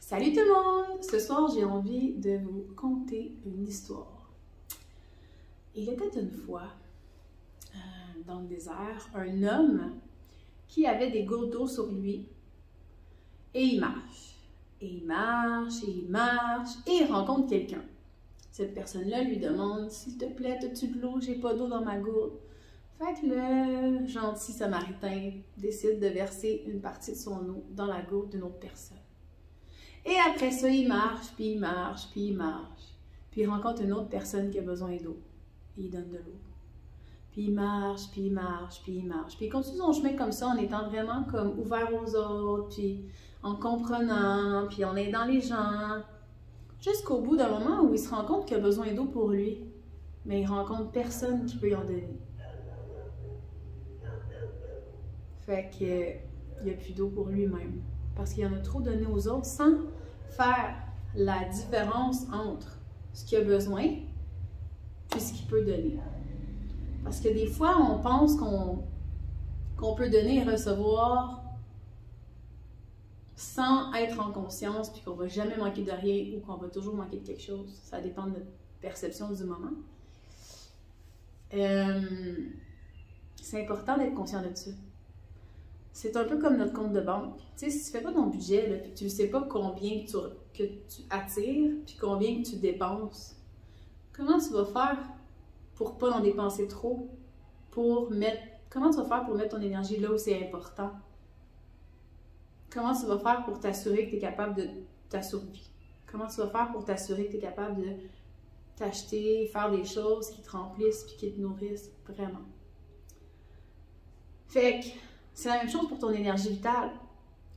Salut tout le monde! Ce soir, j'ai envie de vous conter une histoire. Il était une fois, dans le désert, un homme qui avait des gouttes d'eau sur lui et il marche. Et il marche, et il marche, et il rencontre quelqu'un. Cette personne-là lui demande « S'il te plaît, as-tu de l'eau? J'ai pas d'eau dans ma gourde. » Fait que le gentil samaritain décide de verser une partie de son eau dans la gourde d'une autre personne. Et après ça, il marche, puis il marche, puis il marche. Puis il rencontre une autre personne qui a besoin d'eau. Et il donne de l'eau. Puis il marche, puis il marche, puis il marche. Puis il continue son chemin comme ça, en étant vraiment comme ouvert aux autres, puis en comprenant, puis en aidant les gens. Jusqu'au bout d'un moment où il se rend compte qu'il a besoin d'eau pour lui. Mais il rencontre personne qui peut lui en donner. Fait qu'il n'y a plus d'eau pour lui-même. Parce qu'il en a trop donné aux autres sans faire la différence entre ce qu'il a besoin et ce qu'il peut donner. Parce que des fois, on pense qu'on peut donner et recevoir sans être en conscience, puis qu'on ne va jamais manquer de rien ou qu'on va toujours manquer de quelque chose. Ça dépend de notre perception du moment. C'est important d'être conscient de ça. C'est un peu comme notre compte de banque. Tu sais, si tu ne fais pas ton budget, là, puis tu ne sais pas combien que tu attires, puis combien que tu dépenses, comment tu vas faire pour ne pas en dépenser trop? Comment tu vas faire pour mettre ton énergie là où c'est important? Comment tu vas faire pour t'assurer que tu es capable de ta survie? Comment tu vas faire pour t'assurer que tu es capable de t'acheter, faire des choses qui te remplissent puis qui te nourrissent vraiment? Fait que c'est la même chose pour ton énergie vitale.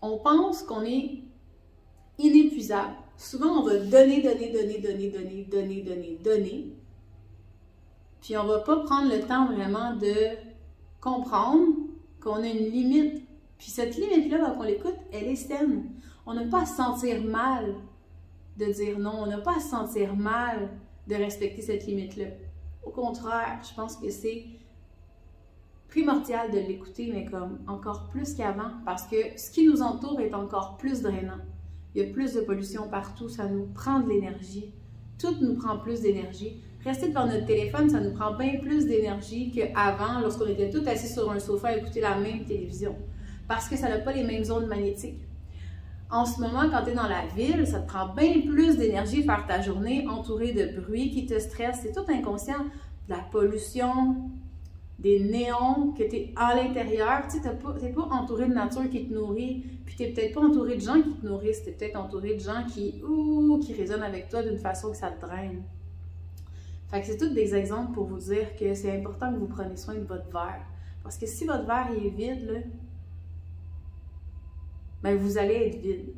On pense qu'on est inépuisable. Souvent, on va donner. Puis on ne va pas prendre le temps vraiment de comprendre qu'on a une limite. Puis cette limite-là, quand on l'écoute, elle est saine. On n'a pas à se sentir mal de dire non. On n'a pas à se sentir mal de respecter cette limite-là. Au contraire, je pense que c'est primordial de l'écouter, mais comme encore plus qu'avant, parce que ce qui nous entoure est encore plus drainant. Il y a plus de pollution partout, ça nous prend de l'énergie. Tout nous prend plus d'énergie. Rester devant notre téléphone, ça nous prend bien plus d'énergie qu'avant, lorsqu'on était tous assis sur un sofa à écouter la même télévision. Parce que ça n'a pas les mêmes ondes magnétiques. En ce moment, quand tu es dans la ville, ça te prend bien plus d'énergie faire ta journée entourée de bruit qui te stresse. C'est tout inconscient. De la pollution, des néons, que tu es à l'intérieur, tu sais, t'es pas entouré de nature qui te nourrit, puis tu n'es peut-être pas entouré de gens qui te nourrissent, tu es peut-être entouré de gens qui résonnent avec toi d'une façon que ça te draine. Fait que c'est tous des exemples pour vous dire que c'est important que vous preniez soin de votre verre. Parce que si votre verre est vide, là, ben vous allez être vide.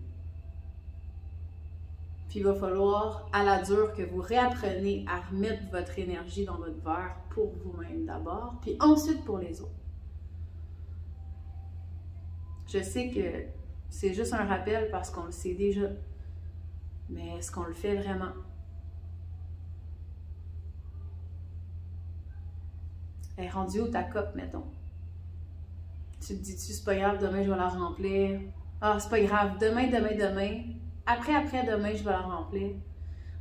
Puis il va falloir, à la dure, que vous réappreniez à remettre votre énergie dans votre verre pour vous-même d'abord, puis ensuite pour les autres. Je sais que c'est juste un rappel parce qu'on le sait déjà, mais est-ce qu'on le fait vraiment? Elle est rendue où ta coupe, mettons? Tu te dis-tu, c'est pas grave, demain je vais la remplir. Ah, c'est pas grave, demain. Après-demain, je vais la remplir.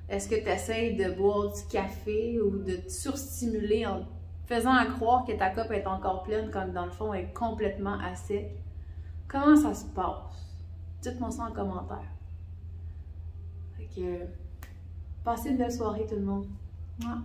Est-ce que tu essaies de boire du café ou de te surstimuler en faisant à croire que ta coupe est encore pleine quand dans le fond elle est complètement à sec? Comment ça se passe? Dites-moi ça en commentaire. Fait que, passez une belle soirée tout le monde. Mouah.